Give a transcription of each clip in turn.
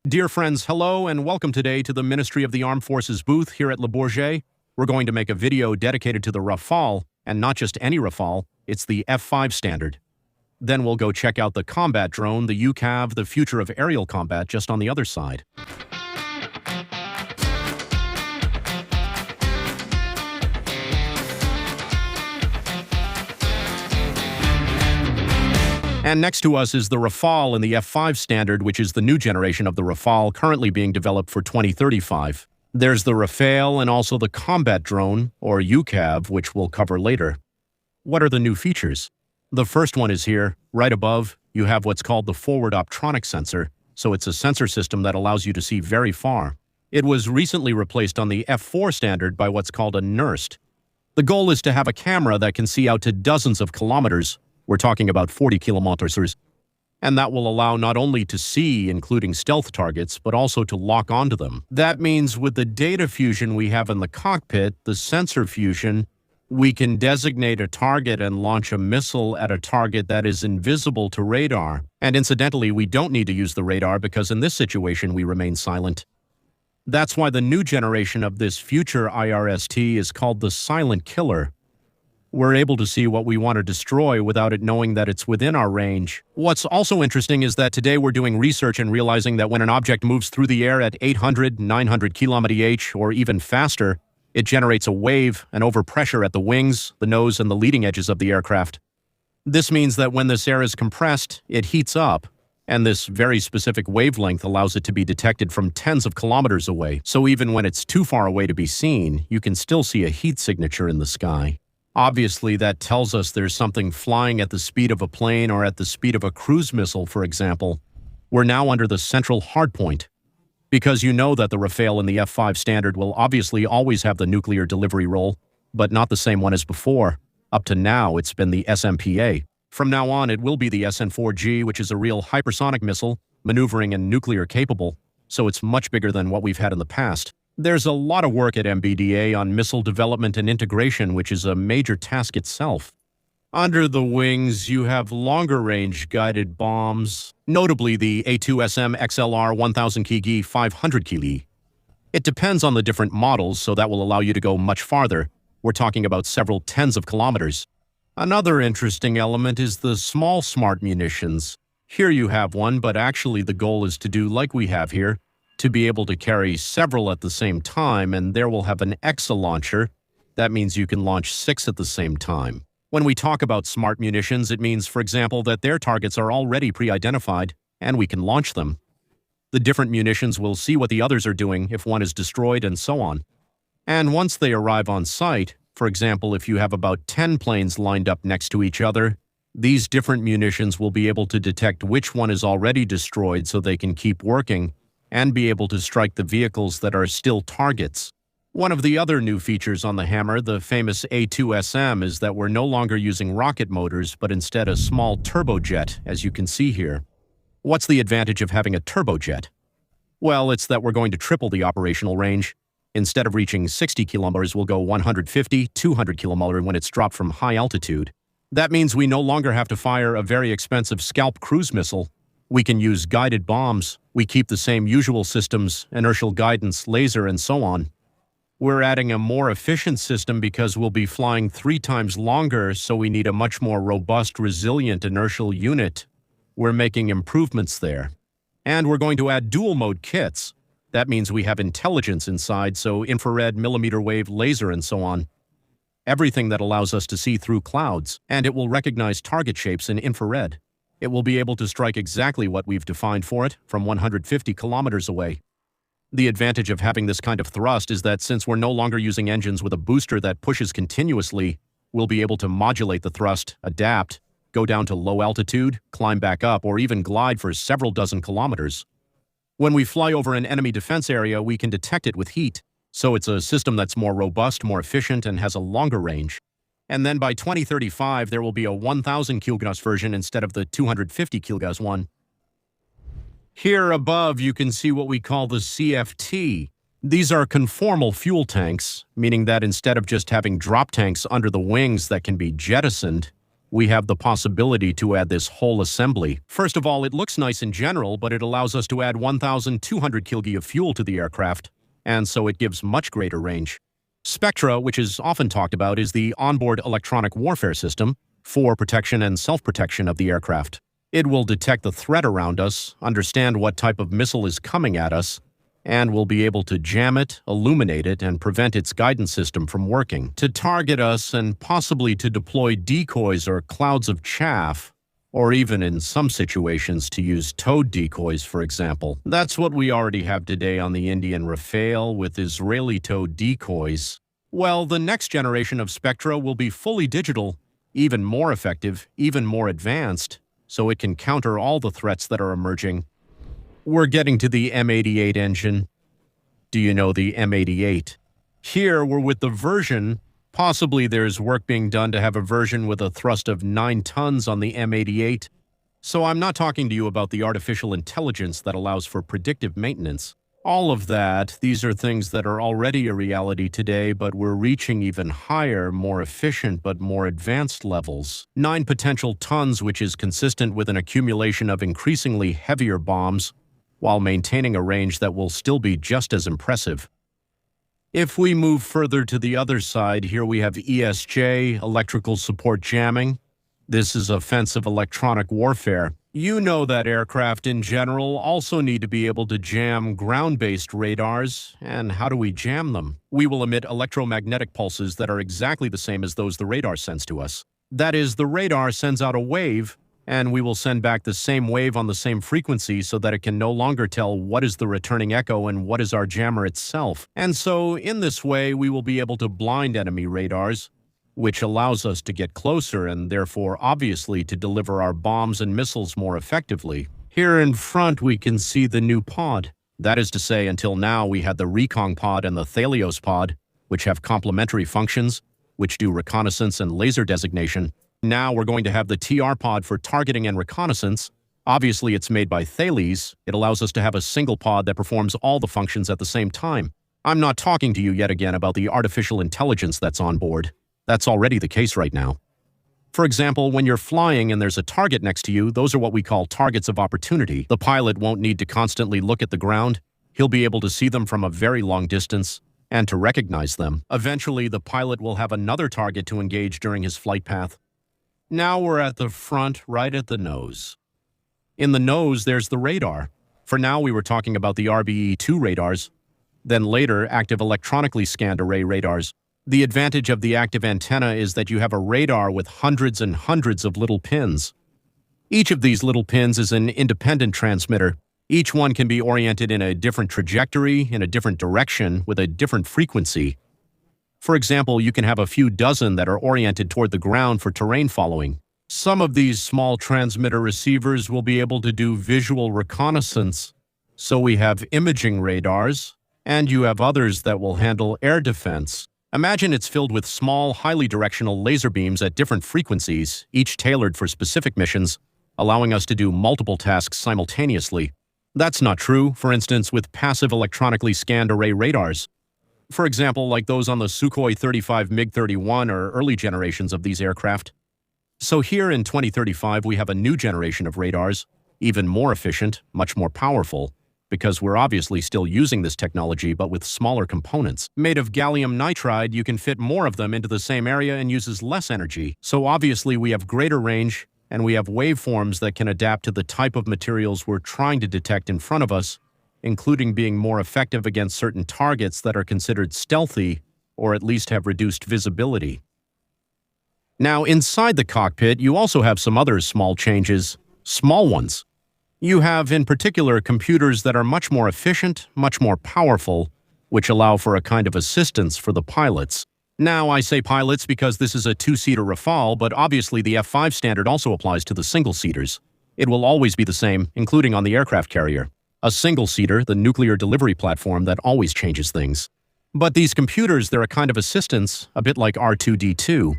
Dear friends, hello and welcome today to the Ministry of the Armed Forces booth here at Le Bourget. We're going to make a video dedicated to the Rafale, and not just any Rafale, it's the F5 standard. Then we'll go check out the combat drone, the UCAV, the future of aerial combat just on the other side. And next to us is the Rafale in the F5 standard, which is the new generation of the Rafale currently being developed for 2035. There's the Rafale and also the combat drone, or UCAV, which we'll cover later. What are the new features? The first one is here. Right above, you have what's called the forward optronic sensor, so it's a sensor system that allows you to see very far. It was recently replaced on the F4 standard by what's called a NIRST. The goal is to have a camera that can see out to dozens of kilometers. We're talking about 40 kilometers, and that will allow not only to see, including stealth targets, but also to lock onto them. That means with the data fusion we have in the cockpit, the sensor fusion, we can designate a target and launch a missile at a target that is invisible to radar. And incidentally, we don't need to use the radar because in this situation we remain silent. That's why the new generation of this future IRST is called the Silent Killer. We're able to see what we want to destroy without it knowing that it's within our range. What's also interesting is that today we're doing research and realizing that when an object moves through the air at 800, 900 km/h or even faster, it generates a wave and overpressure at the wings, the nose, and the leading edges of the aircraft. This means that when this air is compressed, it heats up, and this very specific wavelength allows it to be detected from tens of kilometers away. So even when it's too far away to be seen, you can still see a heat signature in the sky. Obviously, that tells us there's something flying at the speed of a plane or at the speed of a cruise missile, for example. We're now under the central hardpoint. Because you know that the Rafale in the F5 standard will obviously always have the nuclear delivery role, but not the same one as before. Up to now, it's been the SMPA. From now on, it will be the SN4G, which is a real hypersonic missile, maneuvering and nuclear capable, so it's much bigger than what we've had in the past. There's a lot of work at MBDA on missile development and integration, which is a major task itself. Under the wings, you have longer-range guided bombs, notably the A2SM XLR 1000 kg 500 kg. It depends on the different models, so that will allow you to go much farther. We're talking about several tens of kilometers. Another interesting element is the small smart munitions. Here you have one, but actually the goal is to do like we have here, to be able to carry several at the same time, and there will have an EXA launcher. That means you can launch 6 at the same time. When we talk about smart munitions, it means, for example, that their targets are already pre-identified, and we can launch them. The different munitions will see what the others are doing if one is destroyed, and so on. And once they arrive on site, for example, if you have about 10 planes lined up next to each other, these different munitions will be able to detect which one is already destroyed so they can keep working, and be able to strike the vehicles that are still targets. One of the other new features on the Hammer, the famous A2SM, is that we're no longer using rocket motors, but instead a small turbojet, as you can see here. What's the advantage of having a turbojet? Well, it's that we're going to triple the operational range. Instead of reaching 60 kilometers, we'll go 150, 200 kilometers when it's dropped from high altitude. That means we no longer have to fire a very expensive Scalp cruise missile. We can use guided bombs. We keep the same usual systems, inertial guidance, laser, and so on. We're adding a more efficient system because we'll be flying 3 times longer, so we need a much more robust, resilient inertial unit. We're making improvements there. And we're going to add dual-mode kits. That means we have intelligence inside, so infrared, millimeter wave, laser, and so on. Everything that allows us to see through clouds, and it will recognize target shapes in infrared. It will be able to strike exactly what we've defined for it from 150 kilometers away. The advantage of having this kind of thrust is that since we're no longer using engines with a booster that pushes continuously, we'll be able to modulate the thrust, adapt, go down to low altitude, climb back up, or even glide for several dozen kilometers. When we fly over an enemy defense area, we can detect it with heat, so it's a system that's more robust, more efficient, and has a longer range. And then by 2035, there will be a 1000 kg version instead of the 250 kg one. Here above, you can see what we call the CFT. These are conformal fuel tanks, meaning that instead of just having drop tanks under the wings that can be jettisoned, we have the possibility to add this whole assembly. First of all, it looks nice in general, but it allows us to add 1,200 kg of fuel to the aircraft, and so it gives much greater range. Spectra, which is often talked about, is the onboard electronic warfare system for protection and self-protection of the aircraft. It will detect the threat around us, understand what type of missile is coming at us, and will be able to jam it, illuminate it, and prevent its guidance system from working, to target us and possibly to deploy decoys or clouds of chaff, or even in some situations to use towed decoys, for example. That's what we already have today on the Indian Rafale with Israeli towed decoys. Well, the next generation of Spectra will be fully digital, even more effective, even more advanced, so it can counter all the threats that are emerging. We're getting to the M88 engine. Do you know the M88? Here we're with the version. Possibly there's work being done to have a version with a thrust of 9 tons on the M88. So I'm not talking to you about the artificial intelligence that allows for predictive maintenance. All of that, these are things that are already a reality today, but we're reaching even higher, more efficient, but more advanced levels. 9 potential tons, which is consistent with an accumulation of increasingly heavier bombs, while maintaining a range that will still be just as impressive. If we move further to the other side, here we have ESJ, electrical support jamming. This is offensive electronic warfare. You know that aircraft in general also need to be able to jam ground-based radars. And how do we jam them? We will emit electromagnetic pulses that are exactly the same as those the radar sends to us. That is, the radar sends out a wave, and we will send back the same wave on the same frequency so that it can no longer tell what is the returning echo and what is our jammer itself. And so, in this way, we will be able to blind enemy radars, which allows us to get closer and therefore, obviously, to deliver our bombs and missiles more effectively. Here in front, we can see the new pod. That is to say, until now, we had the Recon pod and the Thalios pod, which have complementary functions, which do reconnaissance and laser designation. Now we're going to have the TR pod for targeting and reconnaissance. Obviously, it's made by Thales. It allows us to have a single pod that performs all the functions at the same time. I'm not talking to you yet again about the artificial intelligence that's on board. That's already the case right now. For example, when you're flying and there's a target next to you, those are what we call targets of opportunity. The pilot won't need to constantly look at the ground. He'll be able to see them from a very long distance and to recognize them. Eventually, the pilot will have another target to engage during his flight path. Now we're at the front, right at the nose. In the nose, there's the radar. For now, we were talking about the RBE-2 radars, then later, active electronically scanned array radars. The advantage of the active antenna is that you have a radar with hundreds and hundreds of little pins. Each of these little pins is an independent transmitter. Each one can be oriented in a different trajectory, in a different direction, with a different frequency. For example, you can have a few dozen that are oriented toward the ground for terrain following. Some of these small transmitter receivers will be able to do visual reconnaissance. So we have imaging radars, and you have others that will handle air defense. Imagine it's filled with small, highly directional laser beams at different frequencies, each tailored for specific missions, allowing us to do multiple tasks simultaneously. That's not true, for instance, with passive electronically scanned array radars. For example, like those on the Sukhoi 35 MiG-31 or early generations of these aircraft. So here in 2035, we have a new generation of radars, even more efficient, much more powerful, because we're obviously still using this technology but with smaller components. Made of gallium nitride, you can fit more of them into the same area and uses less energy. So obviously we have greater range, and we have waveforms that can adapt to the type of materials we're trying to detect in front of us, including being more effective against certain targets that are considered stealthy or at least have reduced visibility. Now, inside the cockpit, you also have some other small changes, small ones. You have, in particular, computers that are much more efficient, much more powerful, which allow for a kind of assistance for the pilots. Now, I say pilots because this is a 2-seater Rafale, but obviously the F5 standard also applies to the single-seaters. It will always be the same, including on the aircraft carrier. A single-seater, the nuclear delivery platform that always changes things. But these computers, they're a kind of assistance, a bit like R2-D2.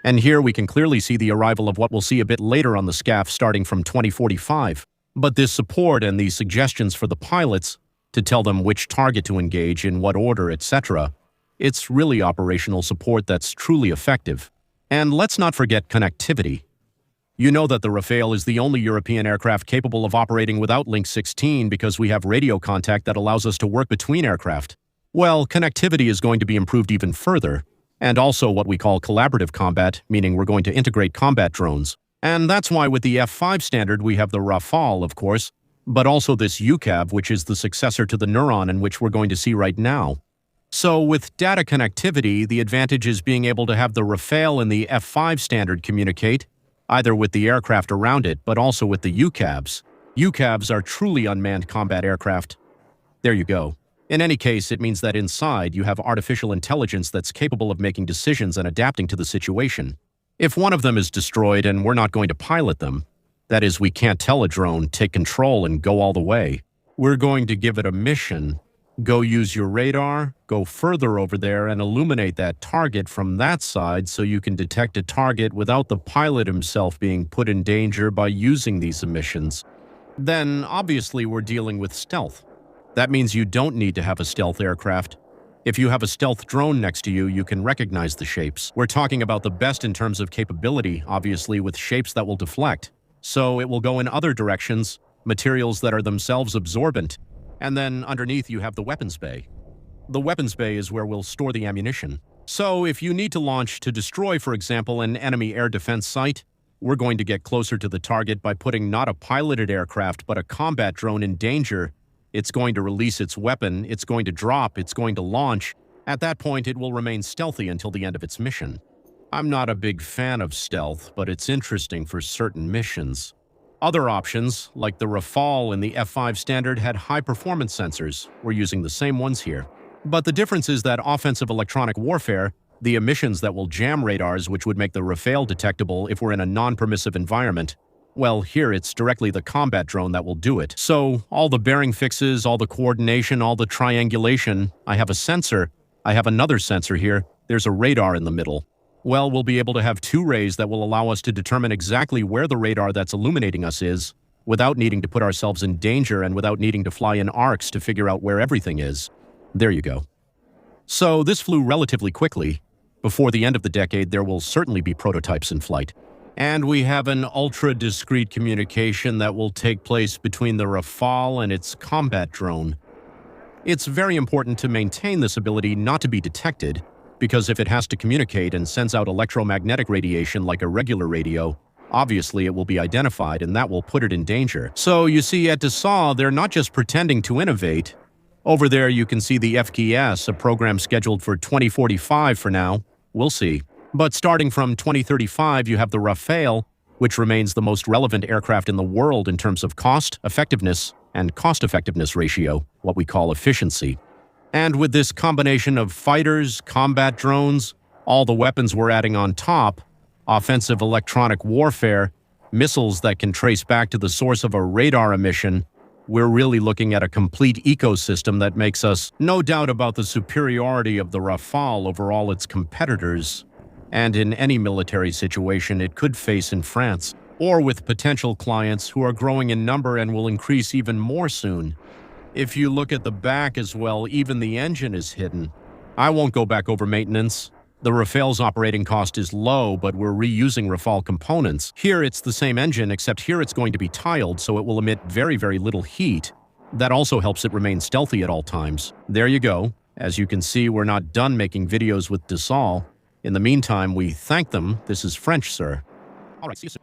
And here we can clearly see the arrival of what we'll see a bit later on the SCAF starting from 2045. But this support and these suggestions for the pilots to tell them which target to engage, in what order, etc., it's really operational support that's truly effective. And let's not forget connectivity. You know that the Rafale is the only European aircraft capable of operating without Link 16 because we have radio contact that allows us to work between aircraft. Well, connectivity is going to be improved even further, and also what we call collaborative combat, meaning we're going to integrate combat drones. And that's why with the F5 standard we have the Rafale, of course, but also this UCAV, which is the successor to the Neuron and which we're going to see right now. So with data connectivity, the advantage is being able to have the Rafale and the F5 standard communicate, either with the aircraft around it, but also with the UCAVs. UCAVs are truly unmanned combat aircraft. There you go. In any case, it means that inside you have artificial intelligence that's capable of making decisions and adapting to the situation. If one of them is destroyed and we're not going to pilot them, that is, we can't tell a drone, take control and go all the way. We're going to give it a mission. Go use your radar, go further over there and illuminate that target from that side so you can detect a target without the pilot himself being put in danger by using these emissions. Then, obviously, we're dealing with stealth. That means you don't need to have a stealth aircraft. If you have a stealth drone next to you, you can recognize the shapes. We're talking about the best in terms of capability, obviously, with shapes that will deflect. So it will go in other directions, materials that are themselves absorbent. And then underneath you have the weapons bay. The weapons bay is where we'll store the ammunition. So if you need to launch to destroy, for example, an enemy air defense site, we're going to get closer to the target by putting not a piloted aircraft but a combat drone in danger. It's going to release its weapon, it's going to drop, it's going to launch. At that point, it will remain stealthy until the end of its mission. I'm not a big fan of stealth, but it's interesting for certain missions. Other options, like the Rafale and the F5 standard, had high-performance sensors. We're using the same ones here. But the difference is that offensive electronic warfare, the emissions that will jam radars which would make the Rafale detectable if we're in a non-permissive environment, well, here it's directly the combat drone that will do it. So, all the bearing fixes, all the coordination, all the triangulation, I have a sensor, I have another sensor here, there's a radar in the middle. Well, we'll be able to have two rays that will allow us to determine exactly where the radar that's illuminating us is, without needing to put ourselves in danger and without needing to fly in arcs to figure out where everything is. There you go. So this flew relatively quickly. Before the end of the decade, there will certainly be prototypes in flight. And we have an ultra-discreet communication that will take place between the Rafale and its combat drone. It's very important to maintain this ability not to be detected, because if it has to communicate and sends out electromagnetic radiation like a regular radio, obviously it will be identified and that will put it in danger. So you see, at Dassault, they're not just pretending to innovate. Over there you can see the FKS, a program scheduled for 2045 for now. We'll see. But starting from 2035, you have the Rafale, which remains the most relevant aircraft in the world in terms of cost, effectiveness, and cost-effectiveness ratio, what we call efficiency. And with this combination of fighters, combat drones, all the weapons we're adding on top, offensive electronic warfare, missiles that can trace back to the source of a radar emission, we're really looking at a complete ecosystem that makes us no doubt about the superiority of the Rafale over all its competitors, and in any military situation it could face in France, or with potential clients who are growing in number and will increase even more soon. If you look at the back as well, even the engine is hidden. I won't go back over maintenance. The Rafale's operating cost is low, but we're reusing Rafale components. Here it's the same engine, except here it's going to be tiled, so it will emit very, very little heat. That also helps it remain stealthy at all times. There you go. As you can see, we're not done making videos with Dassault. In the meantime, we thank them. This is French, sir. All right, see you soon.